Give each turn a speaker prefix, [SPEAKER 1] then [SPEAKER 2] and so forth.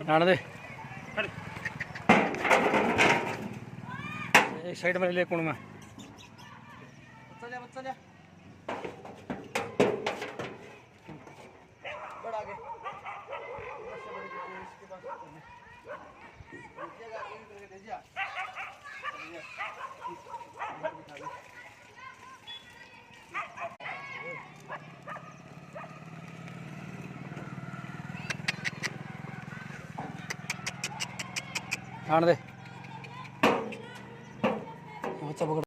[SPEAKER 1] आने दे एक साइड में ले कुण में बच्चा ले बड़ा आगे इसके पास आने दे बच्चा पकड़